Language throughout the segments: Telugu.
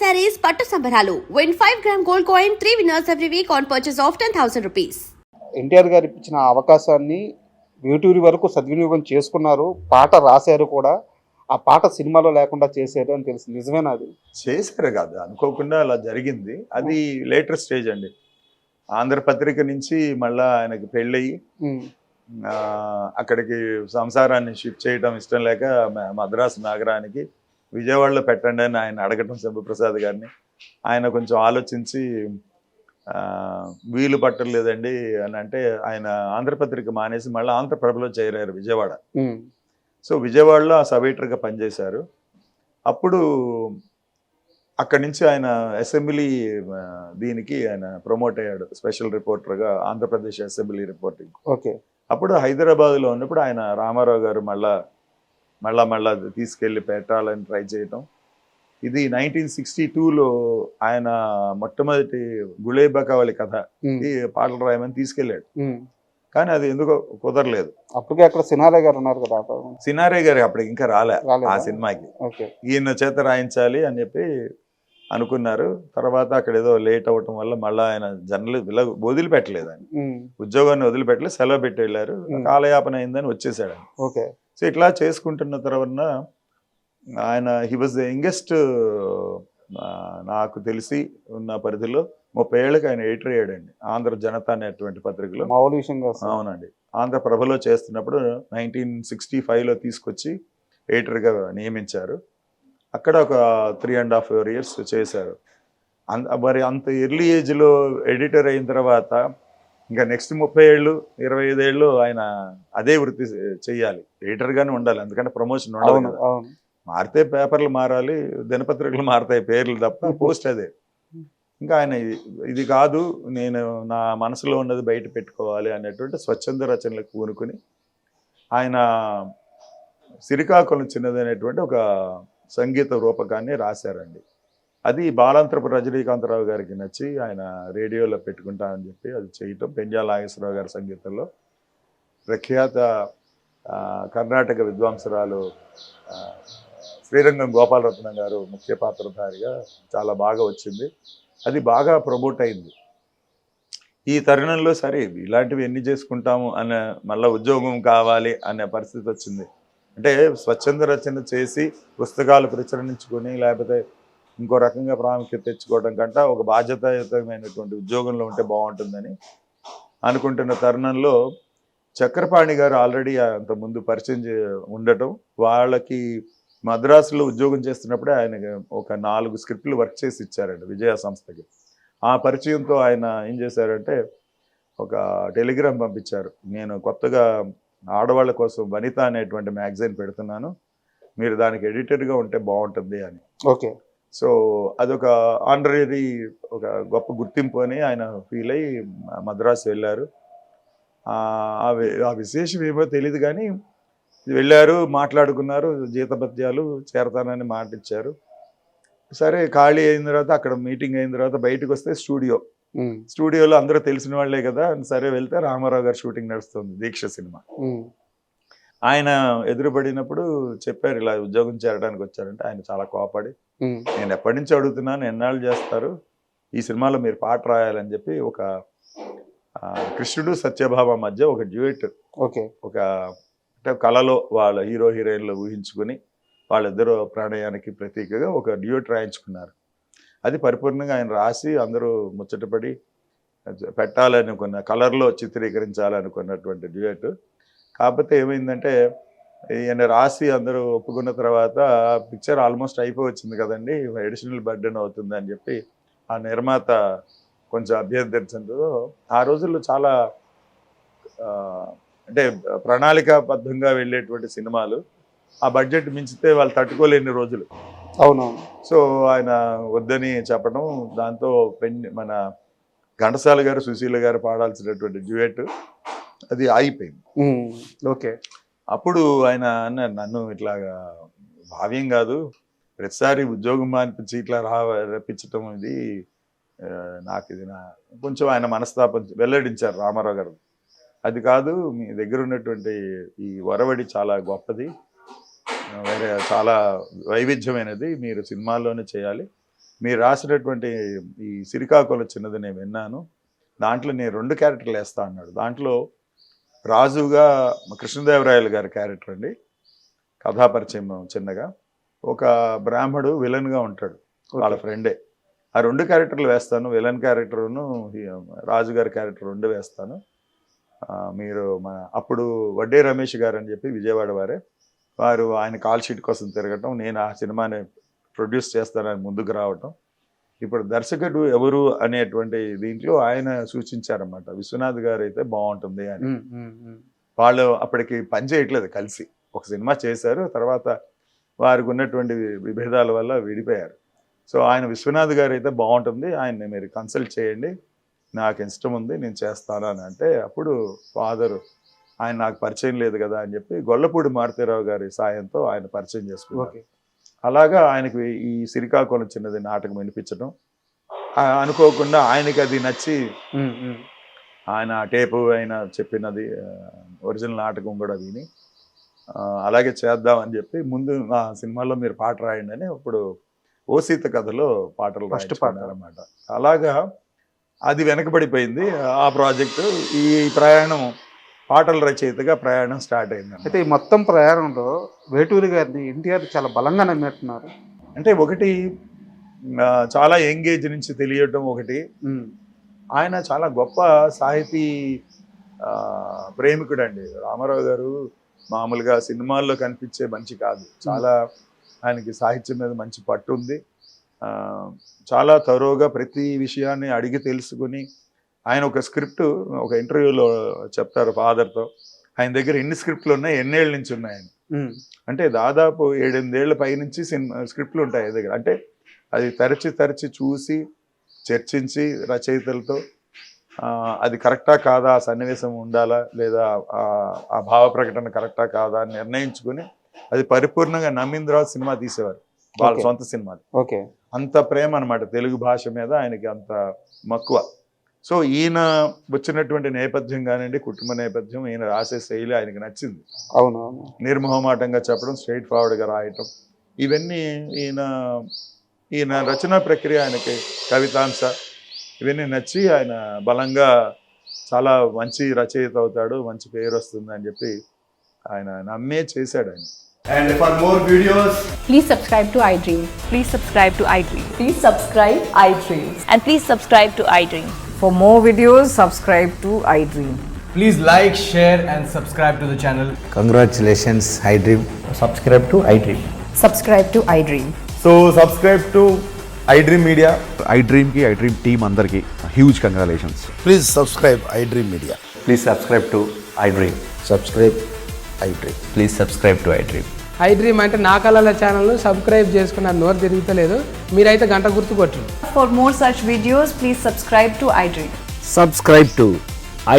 sarees పట్టు సంబరాలు. Win 5 gram gold coin, 3 winners every week on purchase of 10,000 rupees. NTR గారు ఇచ్చిన అవకాశాన్ని వేటూరి వరకు సద్వినియోగం చేసుకున్నారు, పాట రాశారు కూడా. ఆ పాట సినిమాలో లేకుండా చేశారు అని తెలిసి నిజమేనా? అది చేశారు కాదు, అనుకోకుండా అలా జరిగింది. అది లేటర్ స్టేజ్ అండి. ఆంధ్రపత్రిక నుంచి మళ్ళా ఆయనకి పెళ్ళయి అక్కడికి సంసారాన్ని షిఫ్ట్ చేయడం ఇష్టం లేక మద్రాసు నగరానికి విజయవాడలో పెట్టండి అని ఆయన అడగటం శంభుప్రసాద్ గారిని. ఆయన కొంచెం ఆలోచించి వీలు పట్టలేదండి అని అంటే ఆయన ఆంధ్రపత్రిక మానేసి మళ్ళీ ఆంధ్రప్రభలో చేరారు విజయవాడ. సో విజయవాడలో ఆ సబ్ ఎడిటర్గా పనిచేశారు. అప్పుడు అక్కడి నుంచి ఆయన అసెంబ్లీ దీనికి ఆయన ప్రమోట్ అయ్యాడు, స్పెషల్ రిపోర్టర్గా ఆంధ్రప్రదేశ్ అసెంబ్లీ రిపోర్టింగ్. ఓకే. అప్పుడు హైదరాబాద్లో ఉన్నప్పుడు ఆయన రామారావు గారు మళ్ళా తీసుకెళ్ళి పెట్టాలని ట్రై చేయటం. ఇది 1962లో ఆయన మొట్టమొదటి గుళేబకావళి కథ ఈ పాటలు రాయమని తీసుకెళ్ళాడు. కానీ అది ఎందుకో కుదరలేదు. అప్పటికే అక్కడ సినారే గారు ఉన్నారు కదా. సినారే గారు అప్పటికి ఇంకా రాలే ఆ సినిమాకి. ఈయన చేత రాయించాలి అని చెప్పి అనుకున్నారు. తర్వాత అక్కడ ఏదో లేట్ అవ్వటం వల్ల మళ్ళీ ఆయన జర్నలిస్ట్ వదిలిపెట్టలేదు, ఆయన ఉద్యోగాన్ని వదిలిపెట్టలేదు, సెలవు పెట్టి వెళ్ళారు. కాలయాపన అయిందని వచ్చేసాడు. ఓకే. సో ఇట్లా చేసుకుంటున్న తర్వాత ఆయన హీ వాజ్ ద యంగెస్ట్, నాకు తెలిసి ఉన్న పరిధిలో 30 ఏళ్ళకి ఆయన ఎడిటర్ అయ్యాడండి ఆంధ్ర జనత అనేటువంటి పత్రికలో. అవునండి. ఆంధ్రప్రభలో చేస్తున్నప్పుడు 1965లో తీసుకొచ్చి ఎడిటర్గా నియమించారు. అక్కడ ఒక 3.5 years చేశారు. మరి అంత ఎర్లీ ఏజ్లో ఎడిటర్ అయిన తర్వాత ఇంకా నెక్స్ట్ 30 ఏళ్ళు 25 ఏళ్ళు ఆయన అదే వృత్తి చెయ్యాలి, ఎడిటర్గానే ఉండాలి. అందుకంటే ప్రమోషన్ ఉండదు కదా. మారితే పేపర్లు మారాలి, దినపత్రికలు మారుతాయి పేర్లు తప్ప పోస్ట్ అదే. ఇంకా ఆయన ఇది కాదు, నేను నా మనసులో ఉన్నది బయట పెట్టుకోవాలి అనేటువంటి స్వచ్ఛంద రచనలకు పూనుకుని ఆయన సిరికాకుళం చిన్నదనేటువంటి ఒక సంగీత రూపకాన్ని రాశారండి. అది బాలాంతరపు రజనీకాంతరావు గారికి నచ్చి ఆయన రేడియోలో పెట్టుకుంటా అని చెప్పి అది చేయటం. పెంజాల నాగేశ్వరరావు గారి సంగీతంలో ప్రఖ్యాత కర్ణాటక విద్వాంసరాలు శ్రీరంగం గోపాలరత్నం గారు ముఖ్య పాత్రధారిగా చాలా బాగా వచ్చింది. అది బాగా ప్రమోట్ అయింది. ఈ తరుణంలో సరే ఇలాంటివి ఎన్ని చేసుకుంటాము అనే మళ్ళీ ఉద్యోగం కావాలి అనే పరిస్థితి వచ్చింది. అంటే స్వచ్ఛంద రచన చేసి పుస్తకాలు ప్రచురించుకొని లేకపోతే ఇంకో రకంగా ప్రాముఖ్యత తెచ్చుకోవడం కంటే ఒక బాధ్యతాయుతమైనటువంటి ఉద్యోగంలో ఉంటే బాగుంటుందని అనుకుంటున్న తరుణంలో చక్రపాణి గారు ఆల్రెడీ అంతకుముందు పరిచయం ఉండటం, వాళ్ళకి మద్రాసులో ఉద్యోగం చేస్తున్నప్పుడే ఆయన ఒక 4 స్క్రిప్ట్లు వర్క్ చేసి ఇచ్చారండి విజయ సంస్థకి. ఆ పరిచయంతో ఆయన ఏం చేశారంటే ఒక టెలిగ్రామ్ పంపించారు, నేను కొత్తగా ఆడవాళ్ళ కోసం వనిత అనేటువంటి మ్యాగజైన్ పెడుతున్నాను, మీరు దానికి ఎడిటర్గా ఉంటే బాగుంటుంది అని. ఓకే. సో అదొక ఆనరీ, ఒక గొప్ప గుర్తింపు అని ఆయన ఫీల్ అయ్యి మద్రాసు వెళ్ళారు. ఆ విశేషం ఏమో తెలియదు కానీ వెళ్ళారు, మాట్లాడుకున్నారు, జీతభత్యాలు చేరతానని మాట ఇచ్చారు. సరే ఖాళీ అయిన తర్వాత అక్కడ మీటింగ్ అయిన తర్వాత బయటకు వస్తే స్టూడియోలో అందరూ తెలిసిన వాళ్ళే కదా, సరే వెళ్తే రామారావు గారు షూటింగ్ నడుస్తుంది దీక్ష సినిమా. ఆయన ఎదురుపడినప్పుడు చెప్పారు ఇలా ఉద్యోగం చేరడానికి వచ్చారంటే ఆయన చాలా కోపడి, నేను ఎప్పటి నుంచి అడుగుతున్నాను, ఎన్నాళ్ళు చేస్తారు, ఈ సినిమాలో మీరు పాట రాయాలని చెప్పి ఒక కృష్ణుడు సత్యభామ మధ్య ఒక డ్యూయట్, ఒక కళలో వాళ్ళ హీరో హీరోయిన్లు ఊహించుకుని వాళ్ళిద్దరూ ప్రణయానికి ప్రతీకగా ఒక డ్యూయట్ రాయించుకున్నారు. అది పరిపూర్ణంగా ఆయన రాసి అందరూ ముచ్చటపడి పెట్టాలనుకున్న, కలర్లో చిత్రీకరించాలనుకున్నటువంటి డ్యూయట్. కాకపోతే ఏమైందంటే ఈయన రాసి అందరూ ఒప్పుకున్న తర్వాత పిక్చర్ ఆల్మోస్ట్ అయిపోయి వచ్చింది కదండి, అడిషనల్ బర్డెన్ అవుతుంది అని చెప్పి ఆ నిర్మాత కొంచెం అభ్యర్థించడంతో ఆ రోజుల్లో చాలా అంటే ప్రణాళికాబద్ధంగా వెళ్ళేటువంటి సినిమాలు ఆ బడ్జెట్ మించితే వాళ్ళు తట్టుకోలేని రోజులు. అవునవును. సో ఆయన వద్దని చెప్పడం, దాంతో మన ఘంటసాల గారు సుశీల గారు పాడాల్సినటువంటి డ్యూయట్ అది ఆగిపోయింది. ఓకే. అప్పుడు ఆయన అన్నారు, నన్ను ఇట్లాగా భావ్యం కాదు, ప్రతిసారి ఉద్యోగం మానిపించి ఇట్లా రప్పించటం ఇది నాకు ఇది కొంచెం ఆయన మనస్తాపం వెల్లడించారు రామారావు గారు. అది కాదు, మీ దగ్గర ఉన్నటువంటి ఈ వరవడి చాలా గొప్పది, వేరే చాలా వైవిధ్యమైనది, మీరు సినిమాల్లోనే చేయాలి, మీరు రాసినటువంటి ఈ సిరికాకుల చిన్నది నేను విన్నాను, దాంట్లో నేను 2 క్యారెక్టర్లు వేస్తా అన్నాడు. దాంట్లో రాజుగా కృష్ణదేవరాయలు గారి క్యారెక్టర్ అండి, కథాపరిచయం చిన్నగా. ఒక బ్రాహ్మడు విలన్గా ఉంటాడు, వాళ్ళ ఫ్రెండే. ఆ 2 క్యారెక్టర్లు వేస్తాను, విలన్ క్యారెక్టర్ను రాజుగారి క్యారెక్టర్ 2 వేస్తాను. మీరు అప్పుడు వడ్డే రమేష్ గారు అని చెప్పి విజయవాడ వారు ఆయన కాల్ షీట్ కోసం తిరగటం, నేను ఆ సినిమాని ప్రొడ్యూస్ చేస్తానని ముందుకు రావటం. ఇప్పుడు దర్శకుడు ఎవరు అనేటువంటి దీంట్లో ఆయన సూచించారన్నమాట, విశ్వనాథ్ గారు అయితే బాగుంటుంది అని. వాళ్ళు అప్పటికి పని చేయట్లేదు కలిసి, ఒక సినిమా చేశారు, తర్వాత వారికి ఉన్నటువంటి విభేదాల వల్ల విడిపోయారు. సో ఆయన విశ్వనాథ్ గారు అయితే బాగుంటుంది, ఆయన్ని మీరు కన్సల్ట్ చేయండి, నాకు ఇష్టం ఉంది, నేను చేస్తాను అని అంటే, అప్పుడు ఫాదర్ ఆయన నాకు పరిచయం లేదు కదా అని చెప్పి గొల్లపూడి మారుతీరావు గారి సాయంతో ఆయన పరిచయం చేసుకున్నారు. అలాగా ఆయనకి ఈ సిరికాకుళం చిన్నది నాటకం వినిపించడం, అనుకోకుండా ఆయనకి అది నచ్చి ఆయన టేపు ఆయన చెప్పినది ఒరిజినల్ నాటకం కూడా విని అలాగే చేద్దామని చెప్పి ముందు నా సినిమాలో మీరు పాట రాయండి అని అప్పుడు ఓ సీత కథలో పాటలు ఫస్ట్ పాడారన్నమాట. అలాగా అది వెనకబడిపోయింది ఆ ప్రాజెక్టు. ఈ ప్రయాణం పాటల రచయితగా ప్రయాణం స్టార్ట్ అయింది. అయితే ఈ మొత్తం ప్రయాణంలో వేటూరి గారిని ఎన్టీఆర్ చాలా బలంగా నమ్మినట్టున్నారు. అంటే ఒకటి చాలా యంగేజ్ నుంచి తెలియటం, ఒకటి ఆయన చాలా గొప్ప సాహితీ ప్రేమికుడు అండి. రామారావు గారు మామూలుగా సినిమాల్లో కనిపించే మనిషి కాదు, చాలా ఆయనకి సాహిత్యం మీద మంచి పట్టు ఉంది. చాలా తరోగా ప్రతి విషయాన్ని అడిగి తెలుసుకుని, ఆయన ఒక స్క్రిప్ట్ ఒక ఇంటర్వ్యూలో చెప్తారు ఫాదర్తో, ఆయన దగ్గర ఎన్ని స్క్రిప్ట్లు ఉన్నాయి, ఎన్నేళ్ళ నుంచి ఉన్నాయని. అంటే దాదాపు 7-8 ఏళ్ల పైనుంచి స్క్రిప్ట్లు ఉంటాయి ఆయన దగ్గర. అంటే అది తరచి చూసి చర్చించి రచయితలతో అది కరెక్టా కాదా, ఆ సన్నివేశం ఉండాలా లేదా, ఆ భావ ప్రకటన కరెక్టా కాదా అని నిర్ణయించుకుని అది పరిపూర్ణంగా నమ్మిన తర్వాత సినిమా తీసేవారు, వాళ్ళ సొంత సినిమాలు. అంత ప్రేమ అనమాట తెలుగు భాష మీద ఆయనకి, అంత మక్కువ. సో ఈయన వచ్చినటువంటి నేపథ్యం కానివ్వండి, కుటుంబ నేపథ్యం, ఈయన రాసే శైలి ఆయనకి నచ్చింది. అవునవును, నిర్మోహమాటంగా చెప్పడం, స్ట్రైట్ ఫార్వర్డ్గా రాయటం, ఇవన్నీ ఈయన రచనా ప్రక్రియ, ఆయనకి కవితాంశ ఇవన్నీ నచ్చి ఆయన బలంగా చాలా మంచి రచయిత అవుతాడు, మంచి పేరు వస్తుంది అని చెప్పి ఆయన నమ్మే చేశాడు ఆయన. And for more videos, please subscribe to iDream. Please subscribe to iDream. Please subscribe iDream. And please subscribe to iDream. For more videos, subscribe to iDream. please like, share and subscribe to the channel. Congratulations, iDream. Subscribe to iDream. Subscribe to iDream. So subscribe to iDream Media. iDream ki iDream team andarki huge congratulations. Please subscribe iDream Media. Please subscribe to iDream. Subscribe iDream. Please subscribe to iDream. iDream అంటే నా కళల ఛానల్ను సబ్స్క్రైబ్ చేసుకున్న నోరు తిరుగుతలేదు, మీరైతే గంట గుర్తు కొట్టండి. For more such videos, please subscribe to iDream. Subscribe to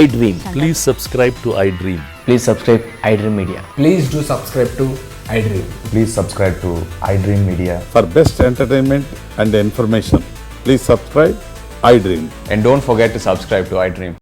iDream. Please subscribe to iDream. Please subscribe iDream Media. Please do subscribe to iDream. Please subscribe to iDream Media. For best entertainment and information, please subscribe iDream. And don't forget to subscribe to iDream.